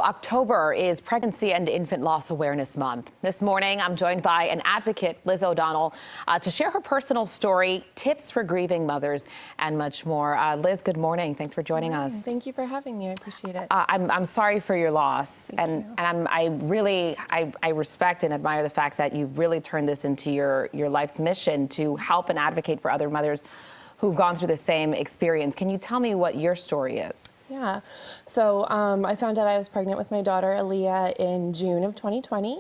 October is Pregnancy and Infant Loss Awareness Month. This morning, I'm joined by an advocate, Liz O'Donnell, to share her personal story, tips for grieving mothers, and much more. Liz, good morning. Thanks for joining us. Thank you for having me. I appreciate it. I'm sorry for your loss, and I really respect and admire the fact that you've really turned this into your life's mission to help and advocate for other mothers who've gone through the same experience. Can you tell me what your story is? Yeah. So I found out I was pregnant with my daughter, Aaliyah, in June of 2020.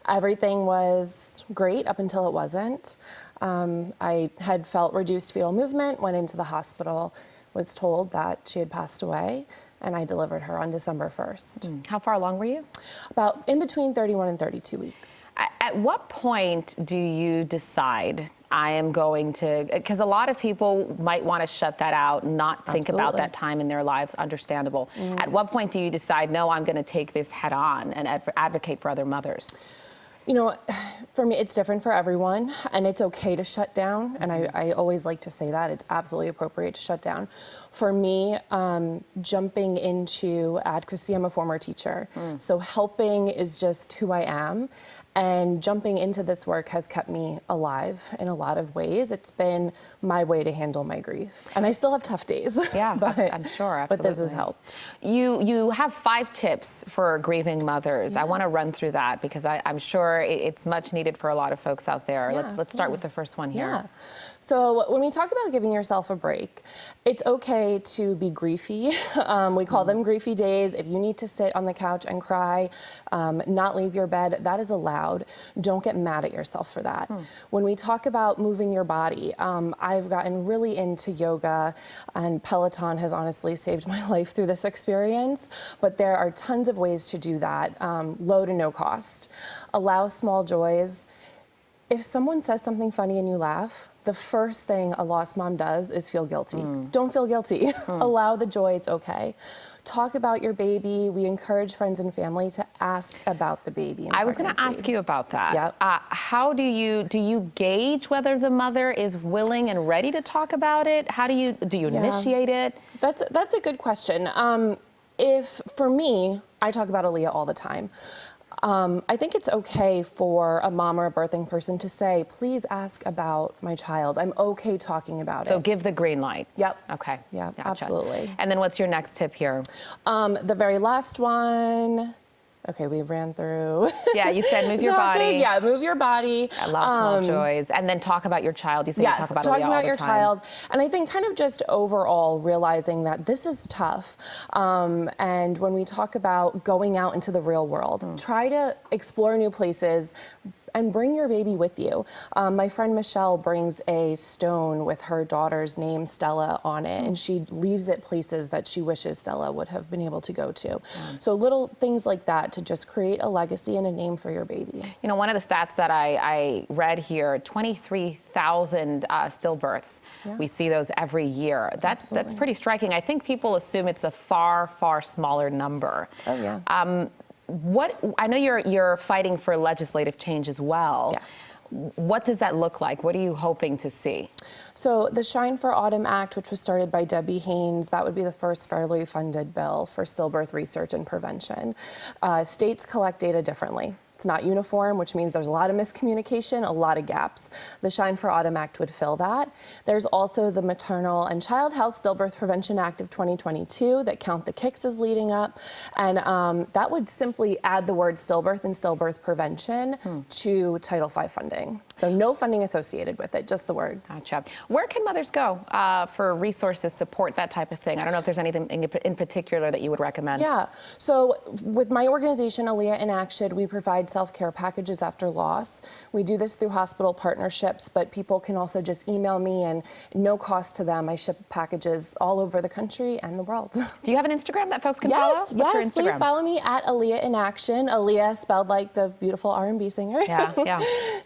Everything was great up until it wasn't. I had felt reduced fetal movement, went into the hospital, was told that she had passed away, and I delivered her on December 1st. How far along were you? About in between 31 and 32 weeks. At what point do you decide I am going to, because a lot of people might want to shut that out, not think about that time in their lives, understandable. At what point do you decide, no, I'm going to take this head on and advocate for other mothers? You know, for me, it's different for everyone, and it's okay to shut down. And I always like to say that. It's absolutely appropriate to shut down. For me, jumping into advocacy, I'm a former teacher. So helping is just who I am. And jumping into this work has kept me alive in a lot of ways. It's been my way to handle my grief. And I still have tough days. Yeah, but, I'm sure, absolutely. But this has helped. You have 5 tips for grieving mothers. Yes. I want to run through that because I'm sure it's much needed for a lot of folks out there. Yeah, let's start with the first one here. Yeah. So when we talk about giving yourself a break, it's okay to be griefy. We call them griefy days. If you need to sit on the couch and cry, not leave your bed, that is allowed. Don't get mad at yourself for that. When we talk about moving your body, I've gotten really into yoga, and Peloton has honestly saved my life through this experience. But there are tons of ways to do that, low to no cost. Allow small joys. If someone says something funny and you laugh, the first thing a lost mom does is feel guilty. Don't feel guilty. Allow the joy, it's okay. Talk about your baby. We encourage friends and family to ask about the baby. I was going to ask you about that. Yep. How do you gauge whether the mother is willing and ready to talk about it? How do you initiate it? That's a good question. For me, I talk about Aaliyah all the time. I think it's okay for a mom or a birthing person to say, please ask about my child. I'm okay talking about it. So give the green light. Yep. Okay. Yeah, gotcha. Absolutely. And then what's your next tip here? The very last one. Okay, we ran through. Yeah, you said move your body. Yeah, move your body. Allow small joys. And then talk about your child. You said you talk about talking about your child. And I think kind of just overall realizing that this is tough. And when we talk about going out into the real world, try to explore new places and bring your baby with you. My friend Michelle brings a stone with her daughter's name, Stella, on it, and she leaves it places that she wishes Stella would have been able to go to. So little things like that to just create a legacy and a name for your baby. You know, one of the stats that I read here, 23,000 stillbirths. Yeah. We see those every year. That's pretty striking. I think people assume it's a far, far smaller number. Oh, yeah. I know you're fighting for legislative change as well. Yes. What does that look like? What are you hoping to see? So the Shine for Autumn Act, which was started by Debbie Haynes, that would be the first federally funded bill for stillbirth research and prevention. States collect data differently. It's not uniform, which means there's a lot of miscommunication, a lot of gaps. The Shine for Autumn Act would fill that. There's also the Maternal and Child Health Stillbirth Prevention Act of 2022 that Count the Kicks is leading up. And that would simply add the word stillbirth and stillbirth prevention to Title V funding. So no funding associated with it, just the words. Gotcha. Where can mothers go for resources, support, that type of thing? I don't know if there's anything in particular that you would recommend. Yeah. So with my organization, Aaliyah in Action, we provide self-care packages after loss. We do this through hospital partnerships, but people can also just email me, and no cost to them. I ship packages all over the country and the world. Do you have an Instagram that folks can follow? What's your Instagram? Please follow me at Aaliyah in Action. Aaliyah spelled like the beautiful R&B singer. Yeah, yeah.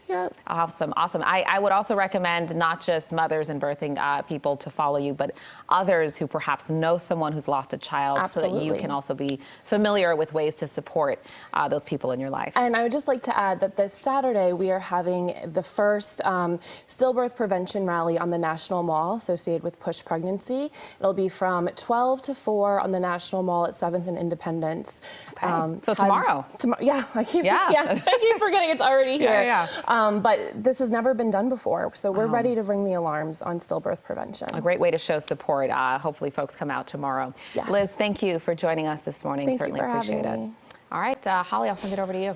Yeah. Awesome, awesome. I would also recommend not just mothers and birthing people to follow you, but others who perhaps know someone who's lost a child. Absolutely. So that you can also be familiar with ways to support those people in your life. And And I would just like to add that this Saturday we are having the first stillbirth prevention rally on the National Mall associated with Push Pregnancy. It'll be from 12 to 4 on the National Mall at 7th and Independence. Okay. So tomorrow. Yeah, I keep forgetting it's already here. But this has never been done before, so we're ready to ring the alarms on stillbirth prevention. A great way to show support. Hopefully folks come out tomorrow. Yes. Liz, thank you for joining us this morning. Thank Certainly you for appreciate having it. me. All right, Holly, I'll send it over to you.